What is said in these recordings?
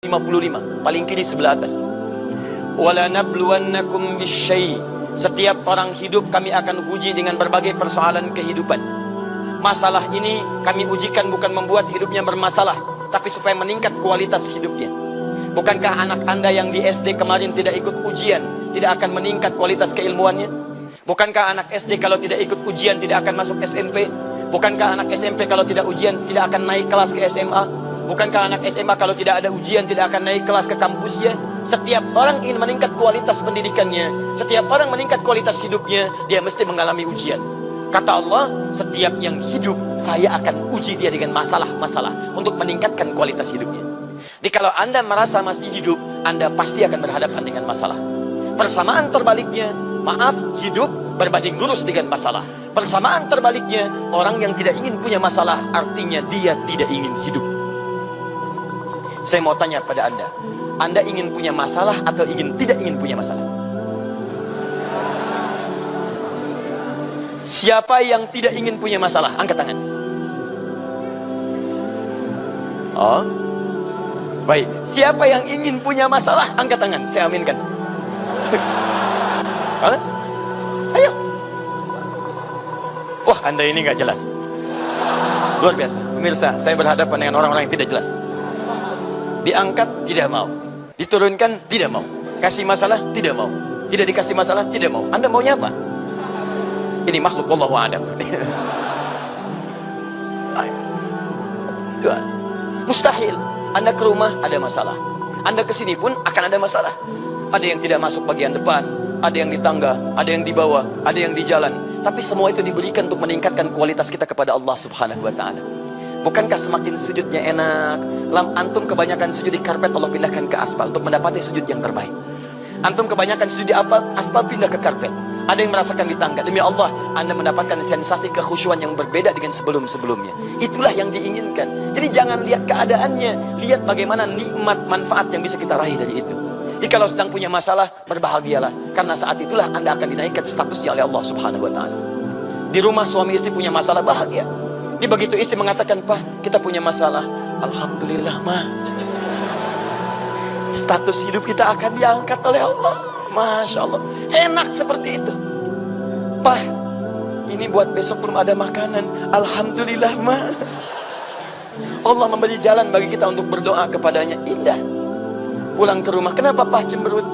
55, paling kiri sebelah atas. Wala nabluwannakum bisyai. Setiap orang hidup kami akan uji dengan berbagai persoalan kehidupan. Masalah ini kami ujikan bukan membuat hidupnya bermasalah, tapi supaya meningkat kualitas hidupnya. Bukankah anak Anda yang di SD kemarin tidak ikut ujian tidak akan meningkat kualitas keilmuannya? Bukankah anak SD kalau tidak ikut ujian tidak akan masuk SMP? Bukankah anak SMP kalau tidak ujian tidak akan naik kelas ke SMA? Bukankah anak SMA kalau tidak ada ujian tidak akan naik kelas ke kampusnya? Setiap orang ingin meningkat kualitas pendidikannya, setiap orang meningkat kualitas hidupnya, dia mesti mengalami ujian. Kata Allah, setiap yang hidup saya akan uji dia dengan masalah-masalah untuk meningkatkan kualitas hidupnya. Jadi kalau Anda merasa masih hidup, Anda pasti akan berhadapan dengan masalah. Persamaan terbaliknya, maaf, hidup berbanding lurus dengan masalah. Persamaan terbaliknya, orang yang tidak ingin punya masalah artinya dia tidak ingin hidup. Saya mau tanya pada Anda ingin punya masalah atau tidak ingin punya masalah? Siapa yang tidak ingin punya masalah? Angkat tangan. Oh, baik. Siapa yang ingin punya masalah? Angkat tangan, saya aminkan. Hah? Ayo. Wah, Anda ini nggak jelas. Luar biasa. Pemirsa, saya berhadapan dengan orang-orang yang tidak jelas. Diangkat, tidak mau. Diturunkan, tidak mau. Kasih masalah, tidak mau. Tidak dikasih masalah, tidak mau. Anda maunya apa? Ini makhluk wallahu a'lam. Mustahil. Anda ke rumah, ada masalah. Anda ke sini pun akan ada masalah. Ada yang tidak masuk bagian depan, ada yang di tangga, ada yang di bawah, ada yang di jalan. Tapi semua itu diberikan untuk meningkatkan kualitas kita kepada Allah Subhanahu wa Ta'ala. Bukankah semakin sujudnya enak? Antum kebanyakan sujud di karpet, Allah pindahkan ke aspal untuk mendapati sujud yang terbaik. Antum kebanyakan sujud di aspal, pindah ke karpet. Ada yang merasakan di tangga. Demi Allah, Anda mendapatkan sensasi kekhusyuan yang berbeda dengan sebelum-sebelumnya. Itulah yang diinginkan. Jadi jangan lihat keadaannya, lihat bagaimana nikmat manfaat yang bisa kita raih dari itu. Jadi kalau sedang punya masalah, berbahagialah, karena saat itulah Anda akan dinaikkan statusnya oleh Allah Subhanahu wa Ta'ala. Di rumah suami istri punya masalah, bahagia. Jadi begitu istri mengatakan, "Pak, kita punya masalah." Alhamdulillah, Ma. Status hidup kita akan diangkat oleh Allah. Masya Allah. Enak seperti itu. "Pak, ini buat besok belum ada makanan." Alhamdulillah, Ma. Allah memberi jalan bagi kita untuk berdoa kepadanya. Indah. Pulang ke rumah, "Kenapa Pak cemberut?"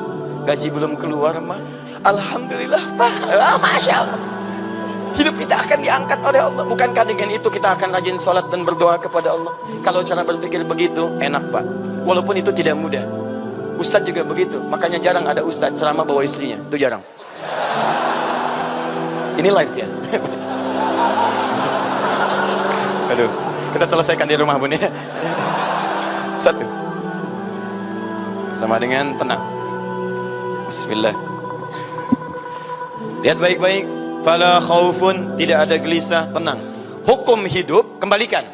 "Gaji belum keluar, Ma." Alhamdulillah, Pak. Masya Allah. Hidup kita akan diangkat oleh Allah. Bukankah dengan itu kita akan rajin sholat dan berdoa kepada Allah? Kalau cara berpikir begitu, enak Pak. Walaupun itu tidak mudah. Ustadz juga begitu. Makanya jarang ada ustadz ceramah bawa istrinya. Itu jarang. Ini live ya. Aduh, kita selesaikan di rumah Bun ya. Satu. Sama dengan tenang. Bismillah. Lihat baik-baik. Fala khaufun, tidak ada gelisah, tenang. Hukum hidup, kembalikan.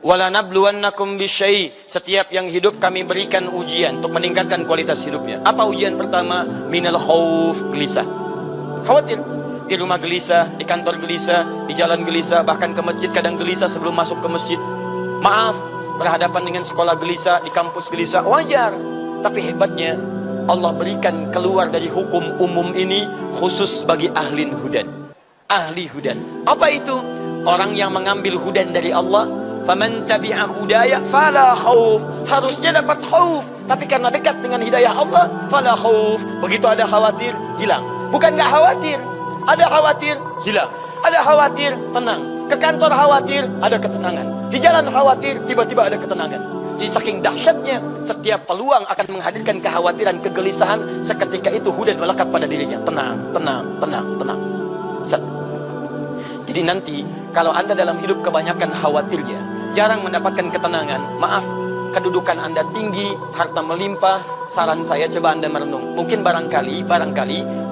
Wala nabluwannakum bisyai. Setiap yang hidup kami berikan ujian untuk meningkatkan kualitas hidupnya. Apa ujian pertama? Minal khauf, gelisah. Khawatir. Di rumah gelisah, di kantor gelisah, di jalan gelisah, bahkan ke masjid kadang gelisah sebelum masuk ke masjid. Maaf, berhadapan dengan sekolah gelisah, di kampus gelisah, wajar. Tapi hebatnya, Allah berikan keluar dari hukum umum ini khusus bagi ahli hudan. Ahli hudan. Apa itu? Orang yang mengambil hudan dari Allah. Faman tabi'a hudaya fala khauf. Harusnya dapat khauf, tapi karena dekat dengan hidayah Allah, fala khauf. Begitu ada khawatir, hilang. Bukan nggak khawatir, ada khawatir, hilang. Ada khawatir, tenang. Ke kantor khawatir, ada ketenangan. Di jalan khawatir, tiba-tiba ada ketenangan. Jadi saking dahsyatnya, setiap peluang akan menghadirkan kekhawatiran, kegelisahan. Seketika itu hudan melekat pada dirinya. Tenang, tenang, tenang, tenang. Satu. Jadi nanti kalau Anda dalam hidup kebanyakan khawatirnya, jarang mendapatkan ketenangan, maaf, kedudukan Anda tinggi, harta melimpah, saran saya coba Anda merenung. Mungkin barangkali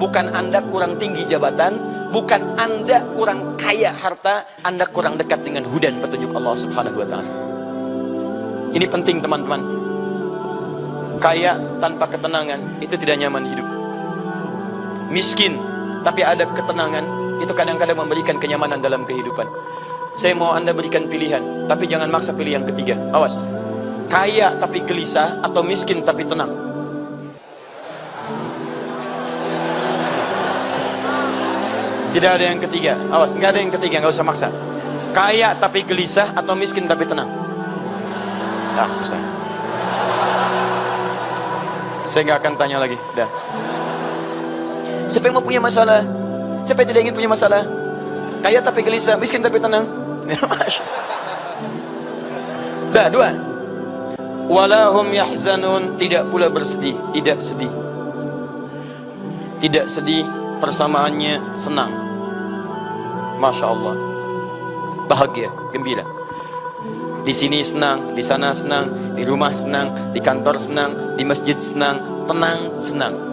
bukan Anda kurang tinggi jabatan, bukan Anda kurang kaya harta, Anda kurang dekat dengan hudan petunjuk Allah Subhanahu wa Ta'ala. Ini penting teman-teman. Kaya tanpa ketenangan itu tidak nyaman hidup. Miskin tapi ada ketenangan, itu kadang-kadang memberikan kenyamanan dalam kehidupan. Saya mau Anda berikan pilihan, tapi jangan maksa pilih yang ketiga. Awas. Kaya tapi gelisah atau miskin tapi tenang? Tidak ada yang ketiga. Awas, nggak ada yang ketiga, nggak usah maksa. Kaya tapi gelisah atau miskin tapi tenang? Ah, susah. Saya nggak akan tanya lagi. Dah. Siapa yang mau punya masalah? Siapa yang tidak ingin punya masalah? Kaya tapi gelisah, miskin tapi tenang. Dah, dua. Walahum yahzanun, tidak pula bersedih, tidak sedih. Tidak sedih, persamaannya senang. Masya Allah, bahagia, gembira. Di sini senang, di sana senang, di rumah senang, di kantor senang, di masjid senang, tenang, senang.